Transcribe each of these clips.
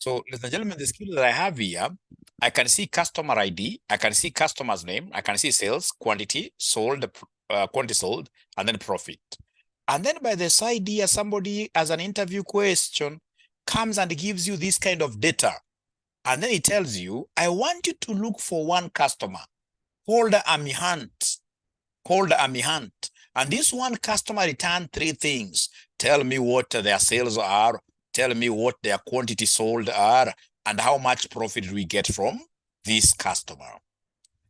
So, ladies and gentlemen, the skill that I have here, I can see customer ID, I can see customer's name, I can see sales, quantity sold, and then profit. And then by the side here, somebody as an interview question comes and gives you this kind of data. And then he tells you, I want you to look for one customer called 𝐀𝐲𝐻𝐿. And this one customer returned three things. Tell me what their sales are, tell me what their quantity sold are, and how much profit we get from this customer.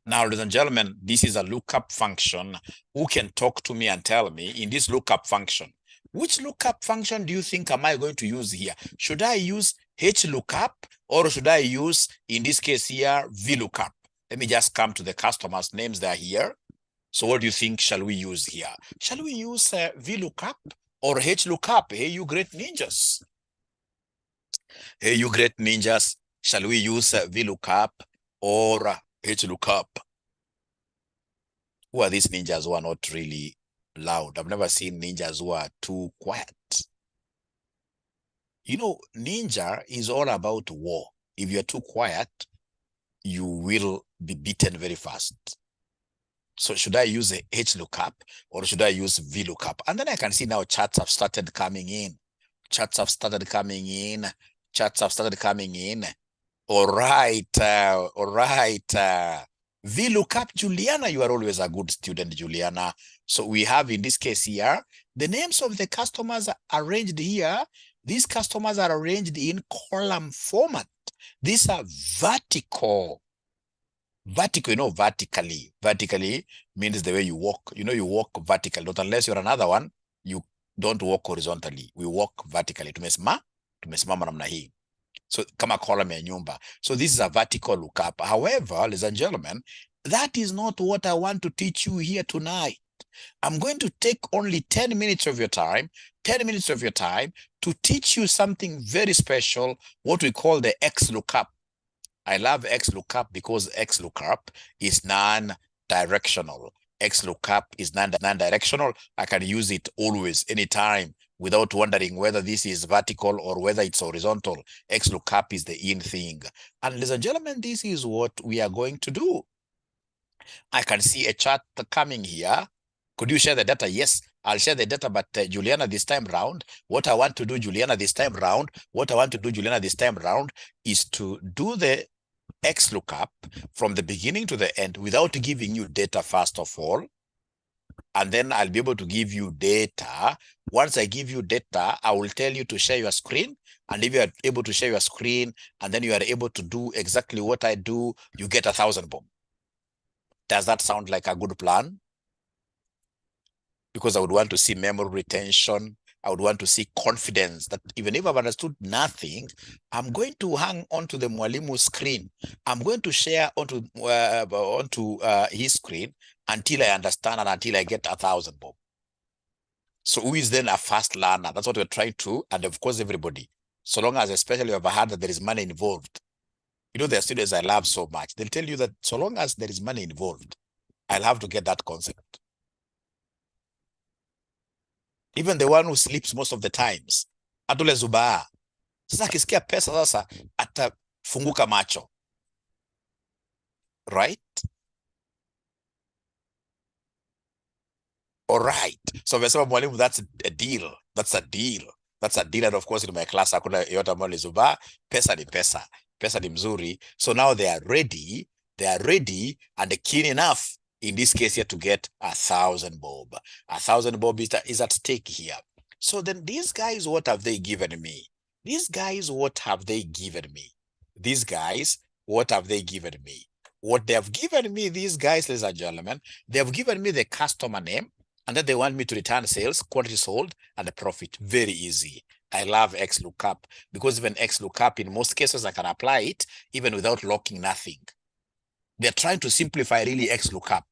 Now, ladies and gentlemen, this is a lookup function. Who can talk to me and tell me in this lookup function, which lookup function do you think am I going to use here? Should I use 𝐻LOOKUP or should I use, in this case here, VLOOKUP? Let me just come to the customers' names that are here. So what do you think shall we use here? Shall we use VLOOKUP or 𝐻LOOKUP? Hey, you great ninjas. Hey, you great ninjas. Shall we use VLOOKUP or 𝐻LOOKUP? Who are these ninjas who are not really loud? I've never seen ninjas who are too quiet. You know, ninja is all about war. If you're too quiet, you will be beaten very fast. So should I use a 𝐻LOOKUP or should I use VLOOKUP? And then I can see now charts have started coming in. Charts have started coming in. Charts have started coming in. All right. VLOOKUP, Juliana, you are always a good student, Juliana. So we have in this case here, the names of the customers are arranged here. These customers are arranged in column format. These are vertical. Vertical, you know, vertically. Vertically means the way you walk. You know, you walk vertically. Not unless you're another one, you don't walk horizontally. We walk vertically. Tumesimama namna hii. So kama column ya nyumba. So this is a vertical lookup. However, ladies and gentlemen, that is not what I want to teach you here tonight. I'm going to take only 10 minutes of your time, 10 minutes of your time to teach you something very special, what we call the �XLOOKUP. I love �XLOOKUP because �XLOOKUP is non-directional. �XLOOKUP is non-directional. I can use it always, anytime, without wondering whether this is vertical or whether it's horizontal. �XLOOKUP is the in thing. And ladies and gentlemen, this is what we are going to do. I can see a chart coming here. Could you share the data? Yes, I'll share the data, but Juliana, this time round, what I want to do, Juliana, this time round, is to do the �XLOOKUP from the beginning to the end without giving you data first of all. And then I'll be able to give you data. Once I give you data, I will tell you to share your screen. And if you are able to share your screen, and then you are able to do exactly what I do, you get 1,000 bob. Does that sound like a good plan? Because I would want to see memory retention. I would want to see confidence that even if I've understood nothing, I'm going to hang onto the mwalimu screen. I'm going to share onto his screen until I understand and until I get 1,000 bob. So who is then a fast learner? That's what we're trying to, and of course everybody. So long as especially you've heard that there is money involved. You know, there are students I love so much. They'll tell you that so long as there is money involved, I'll have to get that concept. Even the one who sleeps most of the times, atule zubaa. Sasa akisikia pesa sasa atafunguka macho. Right? All right. So umesema mwalimu, that's a deal. That's a deal. That's a deal. And of course in my class hakuna yote ambayo ni zubaa. Pesa ni pesa. Pesa ni mzuri. So now they are ready. They are ready and keen enough in this case here to get 1,000 bob. 1,000 bob is at stake here. So then these guys, what have they given me? These guys, what have they given me? These guys, what have they given me? What they have given me, these guys, ladies and gentlemen, they have given me the customer name, and then they want me to return sales, quantity sold, and the profit. Very easy. I love �XLOOKUP because even �XLOOKUP, in most cases, I can apply it even without locking nothing. They're trying to simplify really �XLOOKUP.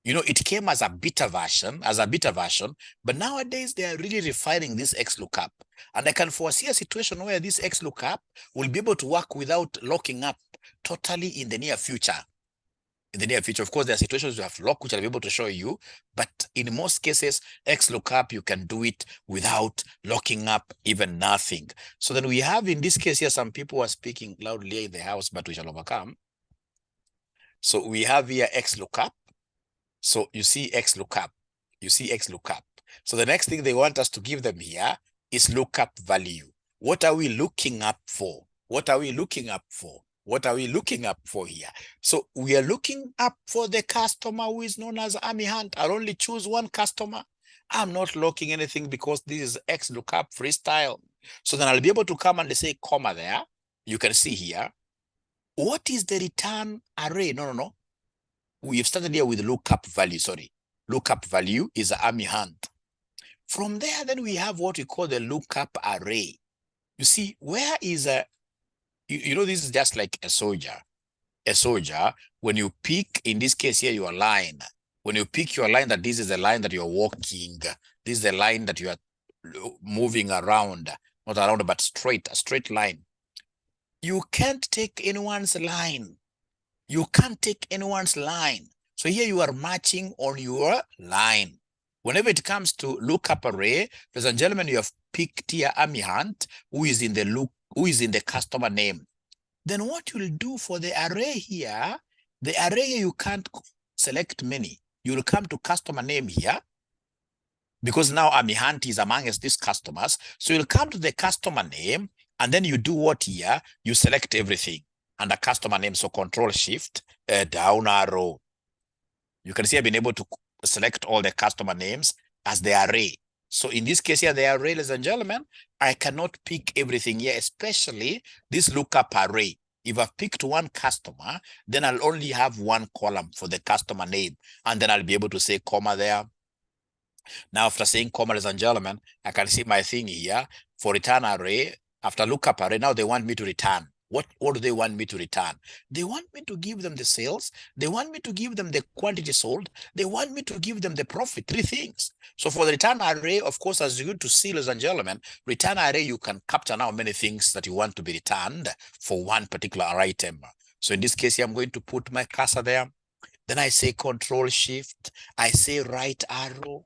You know, it came as a beta version, but nowadays they are really refining this �XLOOKUP. And I can foresee a situation where this �XLOOKUP will be able to work without locking up totally in the near future. in the near future. Of course, there are situations you have lock, which I'll be able to show you, but in most cases, XLOOKUP, you can do it without locking up even nothing. So then we have, in this case here, some people are speaking loudly in the house, but we shall overcome. So we have here XLOOKUP. So you see XLOOKUP, you see XLOOKUP. So the next thing they want us to give them here is lookup value. What are we looking up for? What are we looking up for? What are we looking up for here? So we are looking up for the customer who is known as Army Hunt. I'll only choose one customer. I'm not locking anything because this is XLOOKUP freestyle. So then I'll be able to come and say comma there. You can see here. What is the return array? No. We've started here with lookup value, sorry. Lookup value is Army Hunt. From there, then we have what we call the lookup array. You see, where is a, you know, this is just like a soldier. A soldier, when you pick, in this case here, your line, when you pick your line, that this is the line that you're walking, this is the line that you are moving around, not around, but straight, a straight line. You can't take anyone's line. You can't take anyone's line. So here you are matching on your line. Whenever it comes to lookup array, ladies and gentlemen, you have picked here Army Hunt, who is in the customer name. Then what you'll do for the array here, the array you can't select many. You'll come to customer name here, because now Army Hunt is amongst these customers. So you'll come to the customer name, and then you do what here? You select everything under customer name. So Control Shift, down arrow. You can see I've been able to select all the customer names as the array. So in this case here, the array, ladies and gentlemen, I cannot pick everything here, especially this lookup array. If I've picked one customer, then I'll only have one column for the customer name, and then I'll be able to say comma there. Now, after saying comma, ladies and gentlemen, I can see my thing here for return array. After lookup array, now they want me to return. What do they want me to return? They want me to give them the sales. They want me to give them the quantity sold. They want me to give them the profit, 3 things. So for the return array, of course, as you're going to see, ladies and gentlemen, return array, you can capture now many things that you want to be returned for one particular item. So in this case here, I'm going to put my cursor there. Then I say Control Shift. I say right arrow.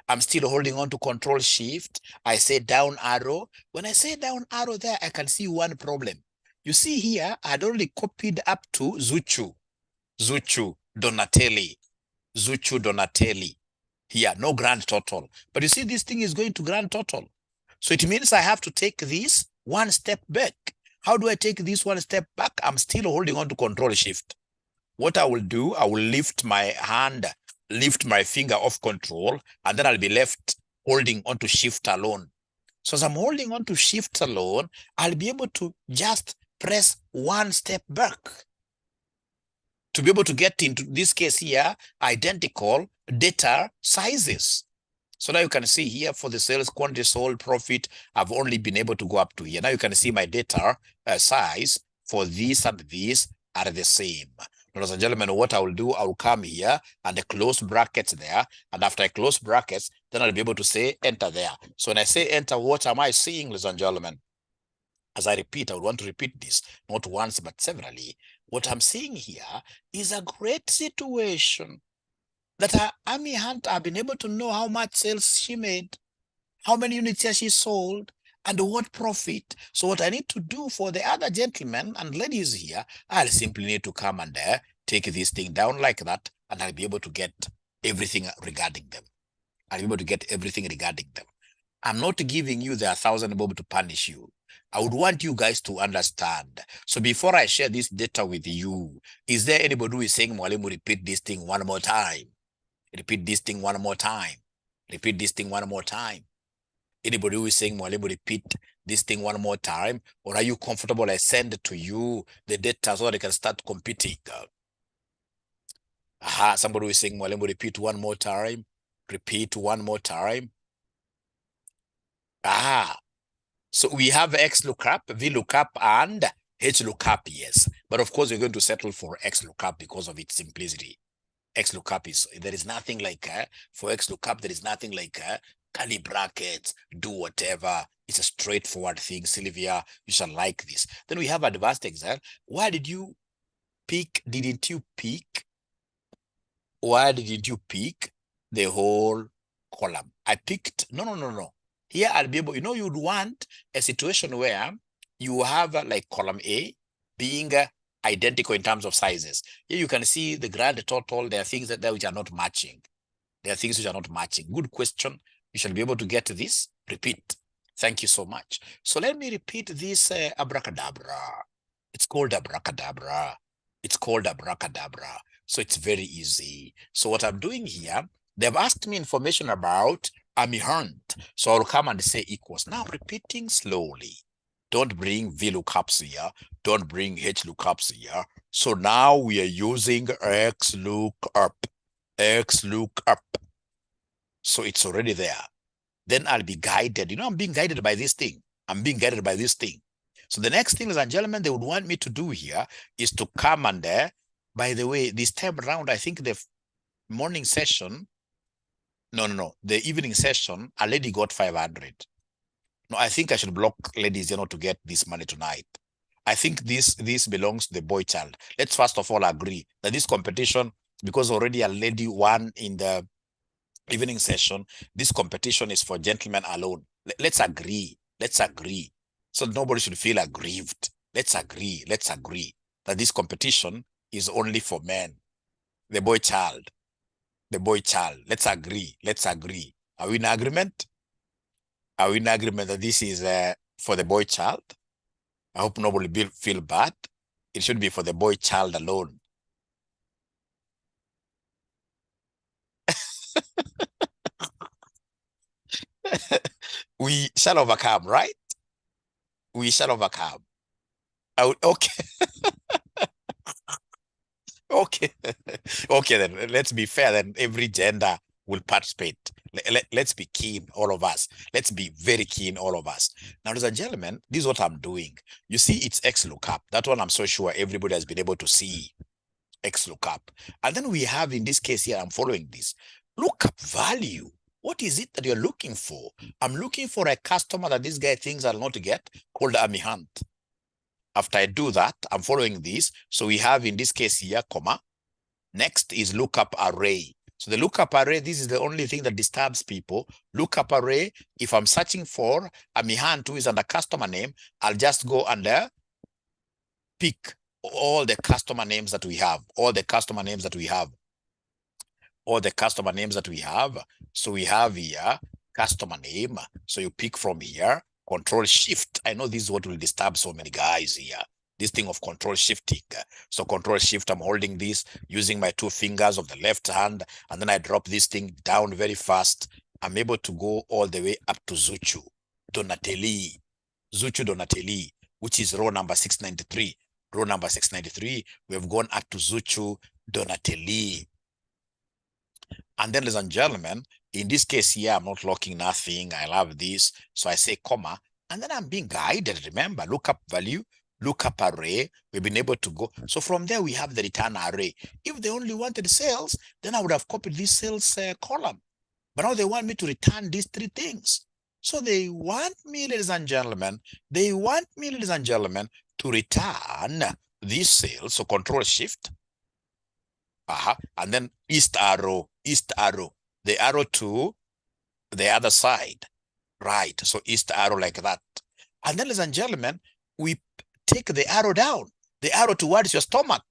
I'm still holding on to Control Shift. I say down arrow. When I say down arrow there, I can see one problem. You see here, I had only copied up to Zuchu, Donatelli. Here, no grand total. But you see, this thing is going to grand total. So it means I have to take this one step back. How do I take this one step back? I'm still holding on to Control Shift. What I will do, I will lift my hand, lift my finger off Control, and then I'll be left holding on to Shift alone. So as I'm holding on to Shift alone, I'll be able to just press one step back to be able to get into this case here, identical data sizes. So now you can see here for the sales, quantity sold, profit, I've only been able to go up to here. Now you can see my data size for this and this are the same. Ladies and gentlemen, what I will do, I will come here and I close brackets there. And after I close brackets, then I'll be able to say enter there. So when I say enter, what am I seeing, ladies and gentlemen? As I repeat, I would want to repeat this, not once, but severally. What I'm seeing here is a great situation that Army Hunt have been able to know how much sales she made, how many units she sold, and what profit. So what I need to do for the other gentlemen and ladies here, I'll simply need to come and take this thing down like that, and I'll be able to get everything regarding them. I'll be able to get everything regarding them. I'm not giving you the 1,000 bob to punish you. I would want you guys to understand. So before I share this data with you, is there anybody who is saying, Mwalimu, repeat this thing one more time? Repeat this thing one more time. Repeat this thing one more time. Anybody who is saying, Mwalimu, repeat this thing one more time? Or are you comfortable I send to you the data so they can start competing? Somebody who is saying, Mwalimu, repeat one more time. Repeat one more time. So we have XLOOKUP, VLOOKUP, and HLOOKUP, yes. But of course, we're going to settle for XLOOKUP because of its simplicity. XLOOKUP is, there is nothing like, for XLOOKUP, there is nothing like curly brackets, do whatever. It's a straightforward thing. Sylvia, you shall like this. Then we have advanced Excel. Why did you pick, didn't you pick Why did you pick the whole column? I picked, no. Here I'll be able, you'd want a situation where you have like column A being identical in terms of sizes. Here you can see the grand total. There are things that which are not matching. There are things which are not matching. Good question. You shall be able to get this. Repeat. Thank you so much. So let me repeat this abracadabra. It's called abracadabra. It's called abracadabra. So it's very easy. So what I'm doing here, they've asked me information about 𝐴𝐴𝐻𝐿. So I'll come and say equals. Now repeating slowly. Don't bring VLOOKUPs here. Don't bring HLOOKUPs here. So now we are using XLOOKUP. XLOOKUP. So it's already there. Then I'll be guided. I'm being guided by this thing. I'm being guided by this thing. So the next thing, ladies and gentlemen, they would want me to do here is to come and by the way, this time around, I think the morning session, no, the evening session, a lady got 500. No, I think I should block ladies, to get this money tonight. I think this belongs to the boy child. Let's first of all agree that this competition, because already a lady won in the evening session, this competition is for gentlemen alone. Let's agree. Let's agree. So nobody should feel aggrieved. Let's agree. Let's agree that this competition is only for men. The boy child. The boy child. Let's agree. Let's agree. Are we in agreement? Are we in agreement that this is for the boy child? I hope nobody will feel bad. It should be for the boy child alone. We shall overcome, right? We shall overcome. Okay. Okay. Okay, then let's be fair. Then every gender will participate. Let's be keen, all of us. Let's be very keen, all of us. Now, ladies and gentlemen, this is what I'm doing. You see, it's XLOOKUP. That one I'm so sure everybody has been able to see. XLOOKUP. And then we have, in this case here, I'm following this. Lookup value. What is it that you're looking for? I'm looking for a customer that this guy thinks I'll not get, called 𝐴𝐴𝐻𝐿. After I do that, I'm following this. So we have, in this case here, comma. Next is lookup array. So the lookup array, this is the only thing that disturbs people. Lookup array, if I'm searching for 𝐴𝐴𝐻𝐿, who is under customer name, I'll just go under pick all the customer names that we have, all the customer names that we have. So we have here customer name. So you pick from here, Control Shift. I know this is what will disturb so many guys here. This thing of Control Shifting. So Control Shift, I'm holding this using my 2 fingers of the left hand, and then I drop this thing down very fast. I'm able to go all the way up to Zuchu Donatelli, which is row number 693. Row number 693, we have gone up to Zuchu Donatelli. And then, ladies and gentlemen, in this case here, I'm not locking nothing. I love this. So I say comma, and then I'm being guided. Remember, lookup value, lookup array. We've been able to go. So from there, we have the return array. If they only wanted sales, then I would have copied this sales column. But now they want me to return these 3 things. So they want me, ladies and gentlemen, to return this sales. So Control Shift. And then east arrow, the arrow to the other side, right? So east arrow like that. And then, ladies and gentlemen, we take the arrow down, the arrow towards your stomach,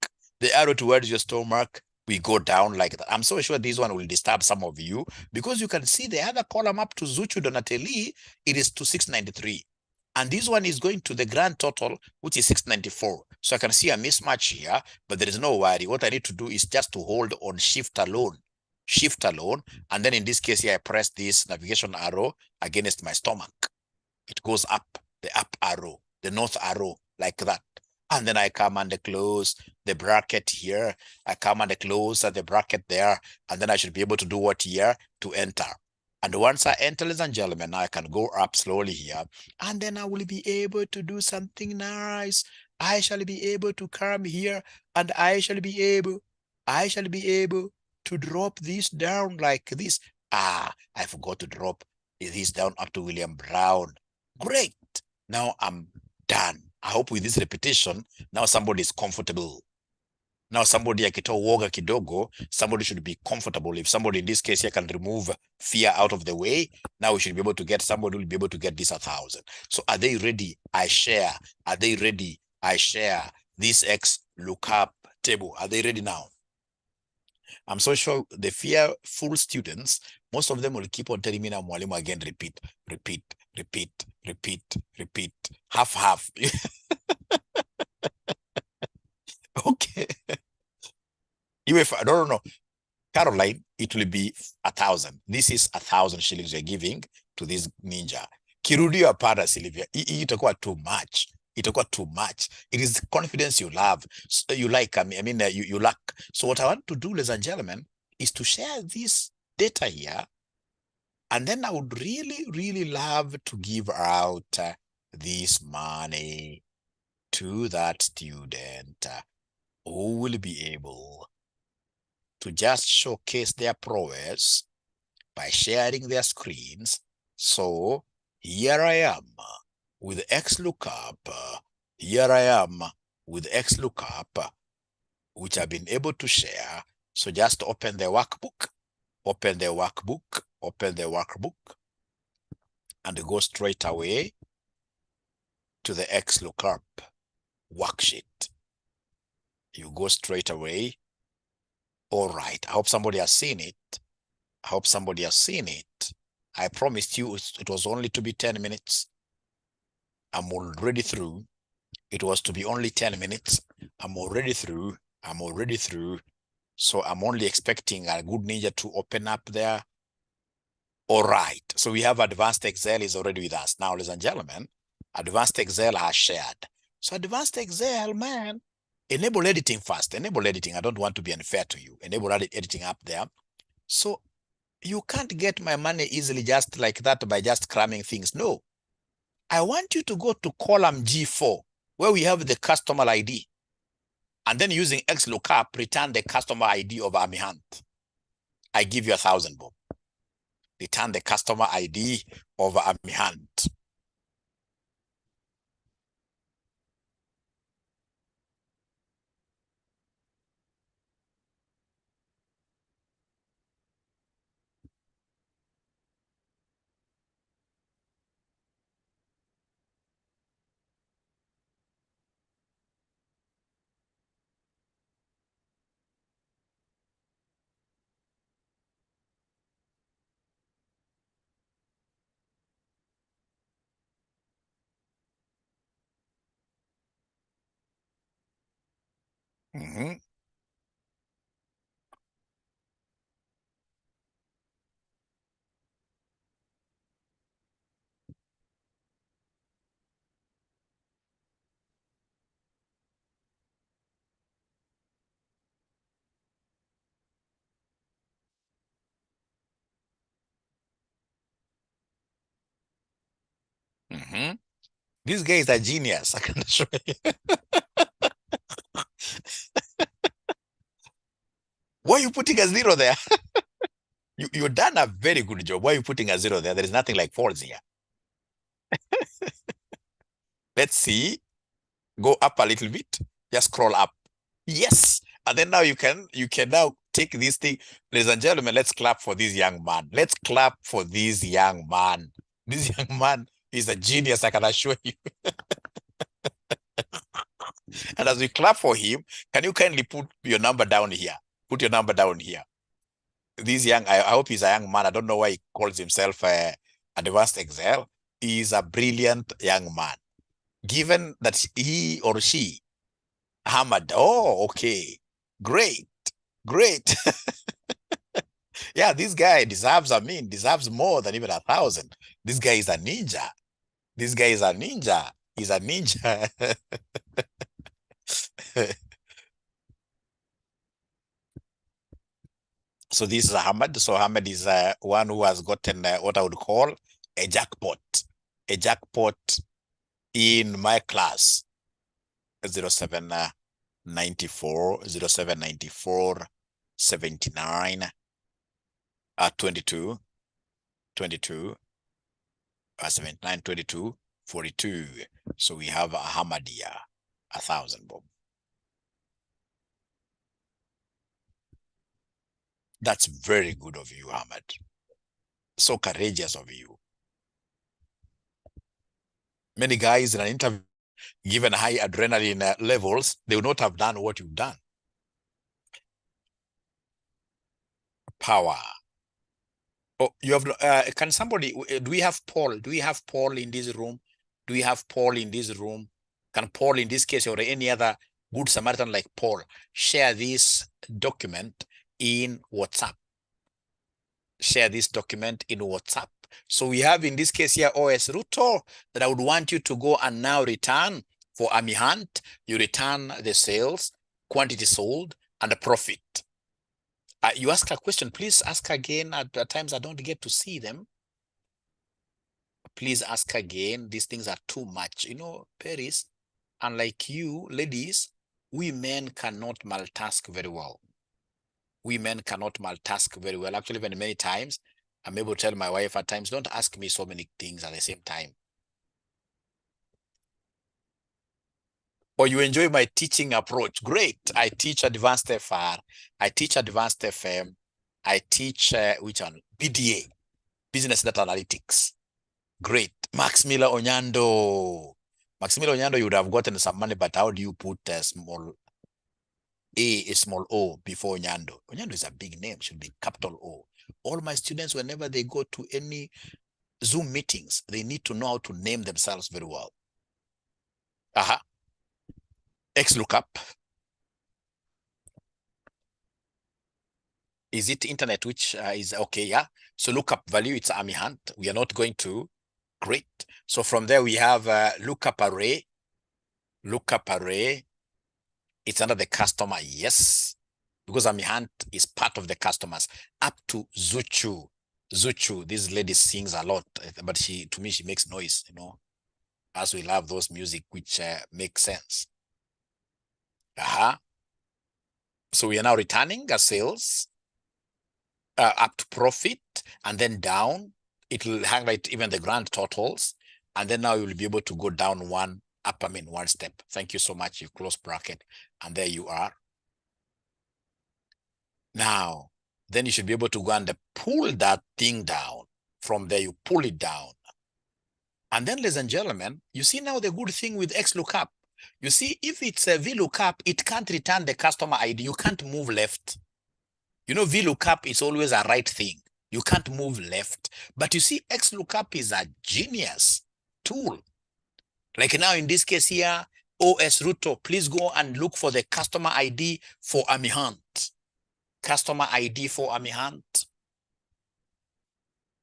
we go down like that. I'm so sure this one will disturb some of you, because you can see the other column up to Zuchu Donatelli, it is to 693. And this one is going to the grand total, which is 694. So I can see a mismatch here, but there is no worry. What I need to do is just to hold on Shift alone. And then in this case here, I press this navigation arrow against my stomach. It goes up, the up arrow, the north arrow, like that. And then I come and close the bracket here. I come and close the bracket there. And then I should be able to do what here? To enter. And once I enter, ladies and gentlemen, now I can go up slowly here. And then I will be able to do something nice. I shall be able to come here, and I shall be able to drop this down like this. I forgot to drop this down up to William Brown. Great. Now I'm done. I hope with this repetition, now somebody is comfortable. Now somebody akitoa uoga kidogo, somebody should be comfortable. If somebody in this case here can remove fear out of the way, now we should be able to get, somebody will be able to get this 1,000. So are they ready? I share. Are they ready? I share this X lookup table. Are they ready now? I'm so sure the fearful students, most of them will keep on telling me now, mwalimu, again, repeat, repeat, repeat, repeat, repeat, half. Okay. If I don't know, Caroline, it will be 1,000. This is 1,000 shillings you're giving to this ninja. Kirudio apara, Sylvia. Itakuwa too much. Itakuwa too much. It is confidence you love. You like, you lack. So what I want to do, ladies and gentlemen, is to share this data here. And then I would really, really love to give out this money to that student who will be able to just showcase their prowess by sharing their screens. So here I am with XLOOKUP. Here I am with XLOOKUP, which I've been able to share. So just open the workbook, open the workbook, open the workbook, and go straight away to the XLOOKUP worksheet. You go straight away. All right, I hope somebody has seen it. I hope somebody has seen it. I promised you it was only to be 10 minutes. I'm already through. It was to be only 10 minutes. I'm already through. I'm already through. So I'm only expecting a good ninja to open up there. All right. So we have Advanced Excel is already with us. Now, ladies and gentlemen, Advanced Excel has shared. So Advanced Excel, man, enable editing first. Enable editing. I don't want to be unfair to you. Enable editing up there. So you can't get my money easily just like that by just cramming things. No. I want you to go to column G4, where we have the customer ID. And then using XLOOKUP, return the customer ID of Amihant. I give you 1,000, Bob. Return the customer ID of Amihant. Mm-hmm. Mm-hmm. This guy is a genius. I can show you. Why are you putting a 0 there? You've done a very good job. Why are you putting a 0 there? There is nothing like false here. Let's see. Go up a little bit. Just scroll up. Yes. And then now you can now take this thing. Ladies and gentlemen, let's clap for this young man. Let's clap for this young man. This young man is a genius, I can assure you. And as we clap for him, can you kindly put your number down here? Put your number down here. This young, I hope he's a young man. I don't know why he calls himself Advanced Excel. He's a brilliant young man. Given that he or she hammered, oh, okay, great, great. Yeah, this guy deserves more than even 1,000. This guy is a ninja. This guy is a ninja. He's a ninja. So this is Ahmed. So Ahmed is one who has gotten what I would call a jackpot. A jackpot in my class. 0794, 0794, 79, 22, 22, 79, 22, 42. So we have Ahmadiyya, 1,000, Bob. That's very good of you, Ahmed. So courageous of you. Many guys in an interview, given high adrenaline levels, they would not have done what you've done. Power. Oh, you have. Can somebody? Do we have Paul? Do we have Paul in this room? Do we have Paul in this room? Can Paul, in this case, or any other good Samaritan like Paul, share this document in WhatsApp? Share this document in WhatsApp. So we have in this case here OS Ruto that I would want you to go and now return for 𝐴𝐴𝐻𝑒𝐷. You return the sales, quantity sold, and the profit. You ask a question, please ask again. At times I don't get to see them. Please ask again. These things are too much. You know, Paris, unlike you ladies, we men cannot multitask very well. We men cannot multitask very well. Actually, even many times, I'm able to tell my wife at times, don't ask me so many things at the same time. Or you enjoy my teaching approach. Great. I teach advanced FR. I teach advanced FM. I teach, which one? BDA, Business Data Analytics. Great. Max Miller Onyando. Max Miller Onyando, you would have gotten some money, but how do you put a small O before Onyando? Onyando is a big name, should be capital O. All my students, whenever they go to any Zoom meetings, they need to know how to name themselves very well. XLOOKUP. Is it internet, which is okay? Yeah. So lookup value, it's 𝐴𝐴𝐻𝑒𝐷. We are not going to. Great. So from there, we have lookup array. Lookup array. It's under the customer. Yes. Because 𝐴𝐴𝐻𝑒𝐷 is part of the customers. Up to Zuchu. Zuchu, this lady sings a lot, but to me, she makes noise, you know, as we love those music, which makes sense. So we are now returning a sales up to profit, and then down. It will highlight even the grand totals. And then now you will be able to go down one step. Thank you so much. You close bracket, and there you are. Now, then you should be able to go and pull that thing down. From there, you pull it down. And then, ladies and gentlemen, you see now the good thing with XLOOKUP. You see, if it's a VLOOKUP, it can't return the customer ID. You can't move left. You know, VLOOKUP is always a right thing. You can't move left. But you see, XLOOKUP is a genius tool. Like now in this case here, OS Ruto, please go and look for the customer ID for 𝐴𝐴𝐻𝑒𝐷. Customer ID for 𝐴𝐴𝐻𝑒𝐷.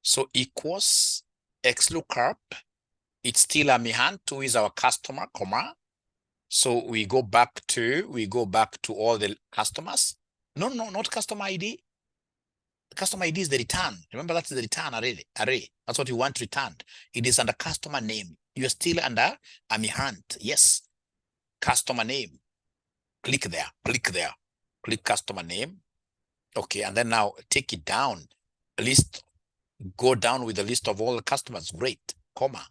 So equals XLOOKUP. It's still 𝐴𝐴𝐻𝑒𝐷, who is our customer, comma. So we go back to all the customers. No, not customer ID. Customer ID is the return. Remember, that's the return array. That's what you want returned. It is under customer name. You're still under 𝐴𝐴𝐻𝑒𝐷. Yes. Customer name. Click there. Click customer name. Okay, and then now take it down. List. Go down with the list of all the customers. Great. Comma.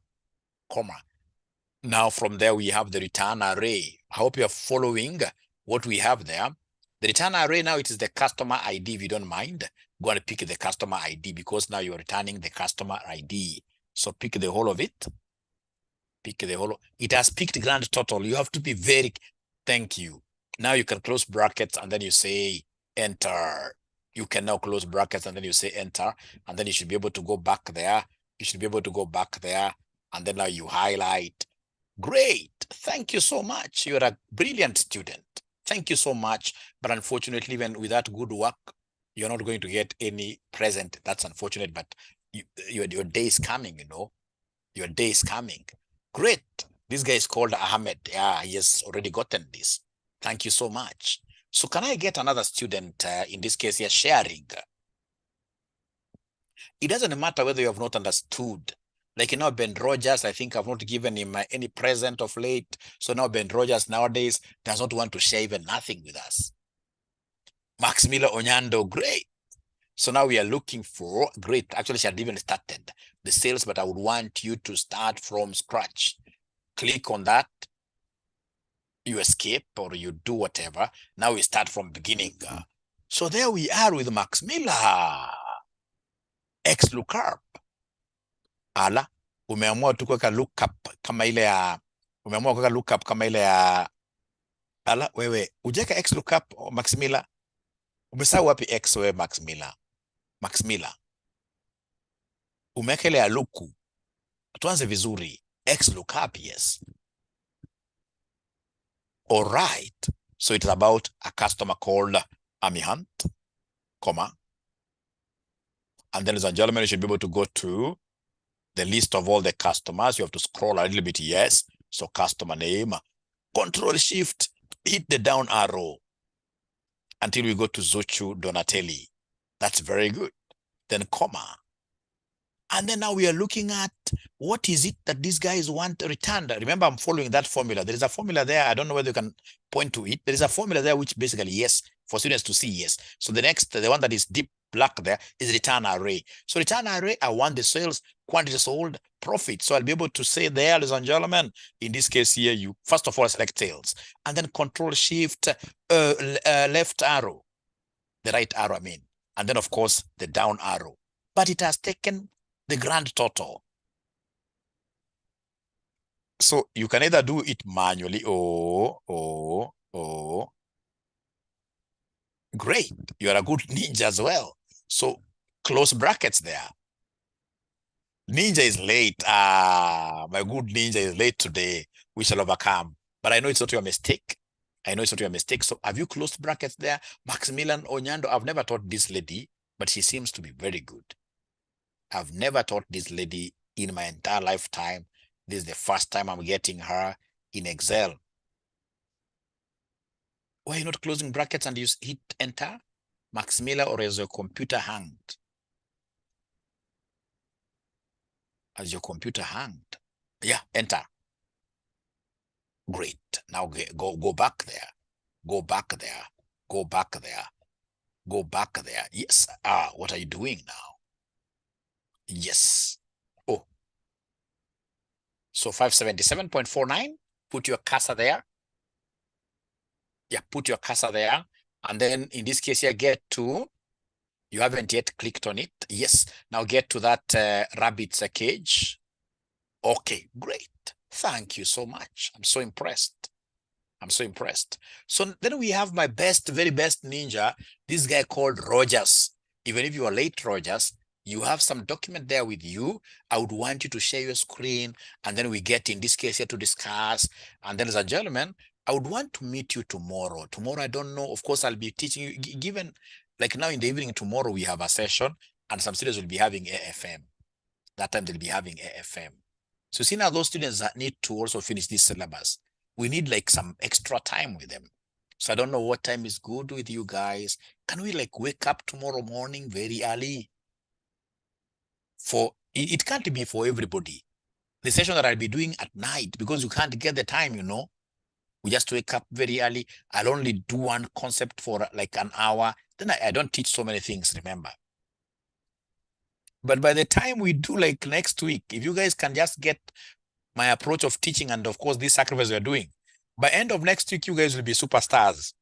Now from there we have the return array. I hope you are following what we have there. The return array now, it is the customer ID. If you don't mind, go and pick the customer ID, because now you're returning the customer ID. So pick the whole of it. It has picked grand total. You have to be very, thank you. Now you can close brackets and then you say enter. You can now close brackets and then you say enter. And then you should be able to go back there. And then now you highlight. Great. Thank you so much. You're a brilliant student. Thank you so much. But unfortunately, even with that good work, you're not going to get any present. That's unfortunate, but your day is coming, you know. Your day is coming. Great. This guy is called Ahmed. Yeah, he has already gotten this. Thank you so much. So can I get another student, in this case here, sharing? It doesn't matter whether you have not understood. Like, you know, Ben Rogers, I think I've not given him any present of late. So now Ben Rogers nowadays does not want to share even nothing with us. Max Miller Onyando, great. So now we are looking for, great. Actually, she had even started the sales, but I would want you to start from scratch. Click on that. You escape or you do whatever. Now we start from beginning. So there we are with Max Miller. 𝐸 ala, umeamua tu kuweka lookup kama ile ya ala, wewe ujeka 𝐸 Max Miller. Umesahau wapi X wewe Max Miller? Max Miller. Umeweka ile ya luku. Tuanze vizuri. 𝐸, yes. All right. So it's about a customer called Hunt, comma. And then, ladies and gentlemen, you should be able to go to the list of all the customers. You have to scroll a little bit, yes. So customer name, Control-Shift, hit the down arrow until we go to Zuchu Donatelli. That's very good. Then comma. And then now we are looking at what is it that these guys want returned. Remember, I'm following that formula. There is a formula there. I don't know whether you can point to it. There is a formula there which basically, yes, for students to see, yes. So the next, the one that is deep black there is return array. So return array, I want the sales, quantity sold, profit. So I'll be able to say there, ladies and gentlemen, in this case here, you first of all select sales and then Control-Shift, left arrow, the right arrow, I mean, and then of course the down arrow. But it has taken the grand total. So you can either do it manually or great. You are a good ninja as well. So close brackets there. Ninja is late. My good ninja is late today. We shall overcome. But I know it's not your mistake. I know it's not your mistake. So have you closed brackets there? Maximilian Onyando, I've never taught this lady, but she seems to be very good. I've never taught this lady in my entire lifetime. This is the first time I'm getting her in Excel. Why are you not closing brackets and you hit enter? Max Miller, or is your computer hanged? Has your computer hanged? Yeah, enter. Great. Now go back there. Go back there. Go back there. Go back there. Yes. What are you doing now? Yes. Oh. So 577.49. Put your cursor there. Yeah, put your cursor there. And then in this case here, get to, you haven't yet clicked on it. Yes. Now get to that rabbit's cage. Okay, great. Thank you so much. I'm so impressed. I'm so impressed. So then we have my best, very best ninja, this guy called Rogers. Even if you are late, Rogers, you have some document there with you. I would want you to share your screen, and then we get in this case here to discuss. And then, as a gentleman, I would want to meet you tomorrow. Tomorrow, I don't know. Of course, I'll be teaching you, given like now in the evening, tomorrow we have a session, and some students will be having AFM. That time they'll be having AFM. So see now those students that need to also finish this syllabus, we need like some extra time with them. So I don't know what time is good with you guys. Can we like wake up tomorrow morning very early? For it can't be for everybody. The session that I'll be doing at night, because you can't get the time, you know. We just wake up very early. I'll only do one concept for like an hour. Then I don't teach so many things, remember. But by the time we do like next week, if you guys can just get my approach of teaching and of course this sacrifice we're doing, by end of next week, you guys will be superstars.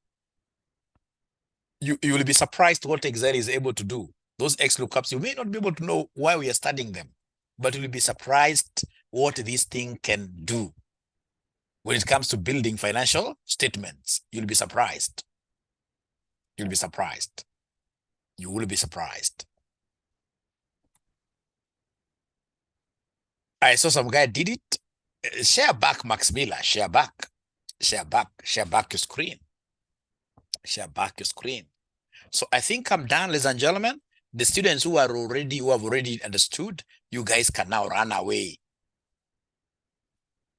You will be surprised what Excel is able to do. Those X lookups, you may not be able to know why we are studying them, but you'll be surprised what this thing can do. When it comes to building financial statements, you'll be surprised. You'll be surprised. You will be surprised. I saw some guy did it. Share back, Max Miller. Share back. Share back. Share back your screen. Share back your screen. So I think I'm done, ladies and gentlemen. The students who have already understood, you guys can now run away.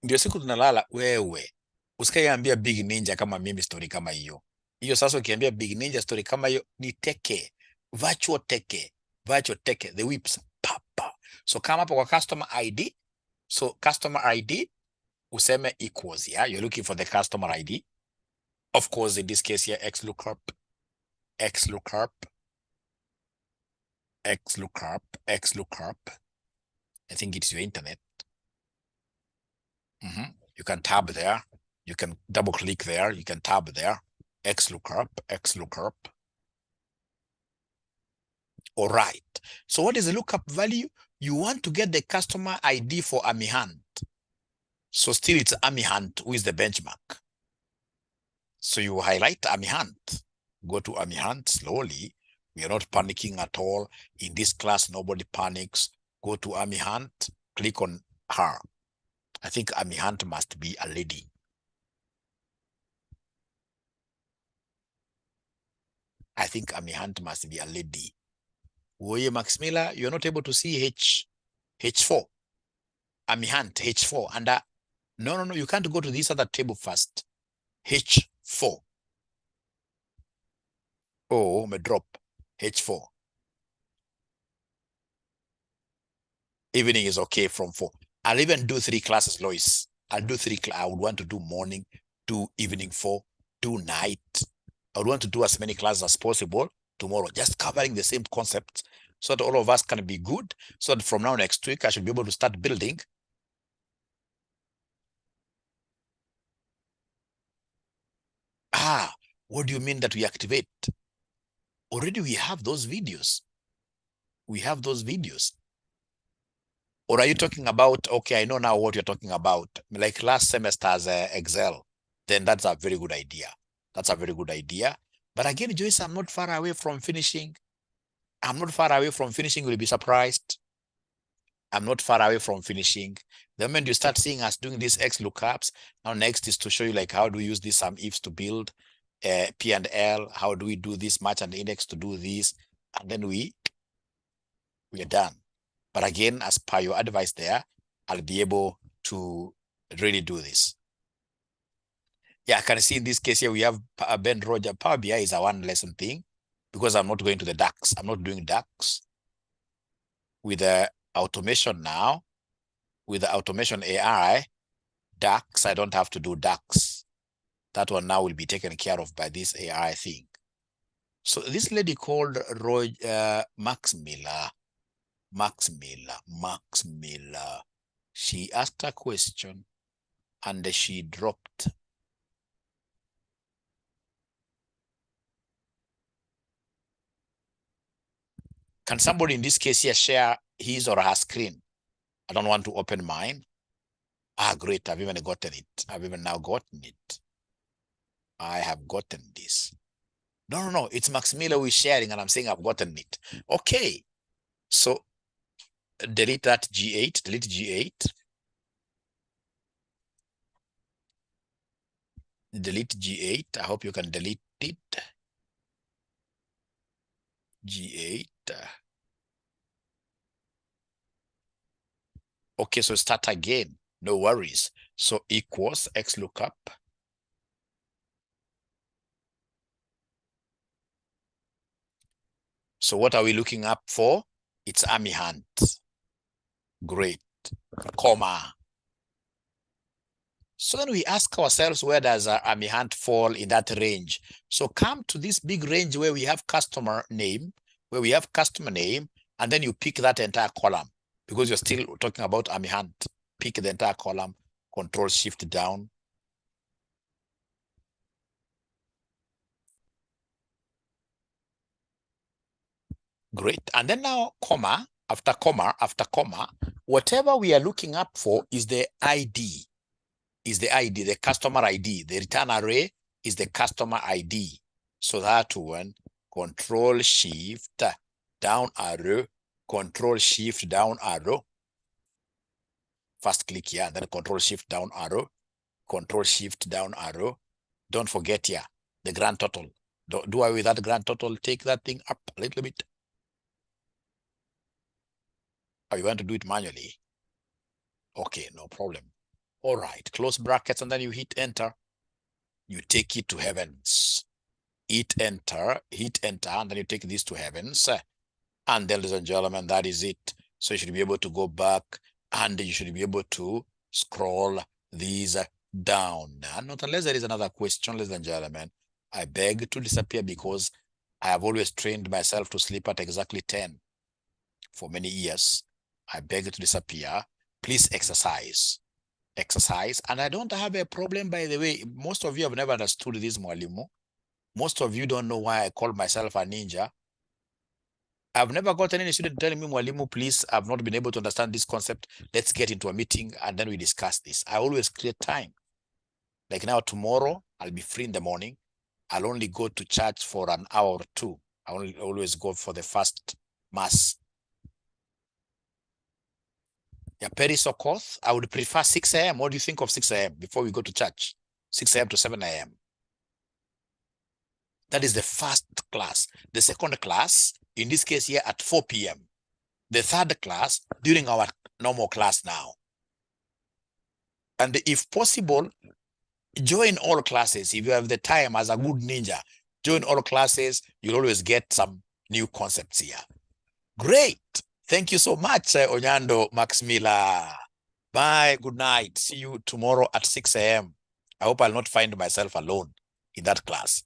Ndio siku tunalala, wewe usikaiambia big ninja kama mimi story kama hiyo. Hiyo sasa ukiambia big ninja story kama hiyo ni teke, virtual teke, the whips, papa. So kama hapo kwa customer ID. So customer ID useme equals, yeah, you're looking for the customer ID. Of course, in this case here, XLOOKUP. I think it's your internet. You can tab there. You can double click there. You can tab there. XLOOKUP. All right. So what is the lookup value? You want to get the customer ID for 𝐴𝐴MIHUNT. So still it's 𝐴𝐴MIHUNT who is the benchmark. So you highlight 𝐴𝐴MIHUNT. Go to 𝐴𝐴MIHUNT slowly. We are not panicking at all. In this class, nobody panics. Go to 𝐴𝐴MIHUNT. Click on her. I think 𝐴𝐴MIHUNT must be a lady. I think 𝐴𝐴MIHUNT must be a lady. Oye, Max Miller, you're not able to see H4. 𝐴𝐴MIHUNT, H4. And no, you can't go to this other table first. H4. Oh, me drop. H4. Evening is okay from 4. I'll even do 3 classes, Lois. I'll do 3. I would want to do morning, do evening 4, do night. I would want to do as many classes as possible tomorrow, just covering the same concept so that all of us can be good. So that from now next week, I should be able to start building. What do you mean that we activate? Already we have those videos. We have those videos. Or are you talking about, okay, I know now what you're talking about, like last semester's Excel, then that's a very good idea. That's a very good idea. But again, Joyce, I'm not far away from finishing. I'm not far away from finishing. You'll be surprised. I'm not far away from finishing. The moment you start seeing us doing these X lookups, now next is to show you like how do we use these ifs to build P&L, how do we do this match and index to do this, and then we are done. But again, as per your advice there, I'll be able to really do this. Yeah, I can see in this case here, we have Ben Roger. Power BI is a one lesson thing because I'm not going to the DAX. I'm not doing DAX. With the automation now, with the automation AI, DAX, I don't have to do DAX. That one now will be taken care of by this AI thing. So this lady called Max Miller, she asked a question and she dropped. Can somebody in this case here share his or her screen? I don't want to open mine. Great, I've even gotten it. I've even now gotten it. I have gotten this. No, it's Max Miller who is sharing and I'm saying I've gotten it. Okay, so delete that G8, delete G8. Delete G8, I hope you can delete it. G8. Okay, so start again, no worries. So equals X lookup. So what are we looking up for? It's 𝐴𝐴MIHUNT. Great, comma. So then we ask ourselves, where does 𝐴𝐴MIHUNT fall in that range? So come to this big range where we have customer name, and then you pick that entire column because you're still talking about 𝐴𝐴MIHUNT. Pick the entire column, Control Shift down. Great. And then now comma, after comma, whatever we are looking up for is the ID. The customer ID. The return array is the customer ID. So that one, Control Shift down arrow, Control Shift down arrow. First click here, and then Control Shift down arrow, Control Shift down arrow. Don't forget here, the grand total. Do away with that grand total. Take that thing up a little bit. Or you want to do it manually? Okay, no problem. All right, close brackets, and then you hit enter. You take it to heavens. Hit enter, and then you take this to heavens. And then, ladies and gentlemen, that is it. So you should be able to go back and you should be able to scroll these down. And not unless there is another question, ladies and gentlemen, I beg to disappear because I have always trained myself to sleep at exactly 10 for many years. I beg to disappear. Please exercise. And I don't have a problem, by the way. Most of you have never understood this, Mwalimu. Most of you don't know why I call myself a ninja. I've never gotten any student telling me, Mwalimu, please, I've not been able to understand this concept. Let's get into a meeting and then we discuss this. I always create time. Like now, tomorrow, I'll be free in the morning. I'll only go to church for an hour or two. I always go for the first mass. Yeah, Perisokoth, I would prefer 6 a.m. What do you think of 6 a.m. before we go to church? 6 a.m. to 7 a.m. That is the first class. The second class, in this case here, at 4 p.m. The third class, during our normal class now. And if possible, join all classes. If you have the time as a good ninja, join all classes. You'll always get some new concepts here. Great. Thank you so much, Onyando Maximila. Bye. Good night. See you tomorrow at 6 a.m. I hope I'll not find myself alone in that class.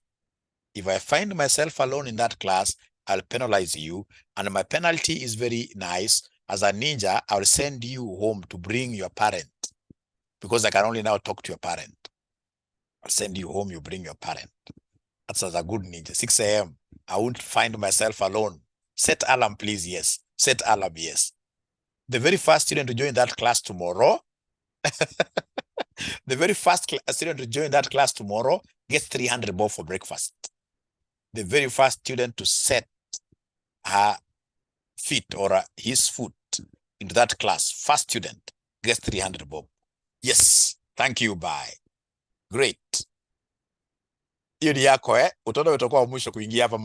If I find myself alone in that class, I'll penalize you. And my penalty is very nice. As a ninja, I'll send you home to bring your parent, because I can only now talk to your parent. I'll send you home, you bring your parent. That's as a good ninja. 6 a.m. I won't find myself alone. Set alarm, please. Yes. Set alarm, yes. The very first student to join that class tomorrow, the very first student to join that class tomorrow gets 300 bob for breakfast. The very first student to set her feet or his foot into that class, first student, gets 300 bob. Yes. Thank you. Bye. Great. Hiyo ni yako, utaona utakuwa mwisho kuingia hapa.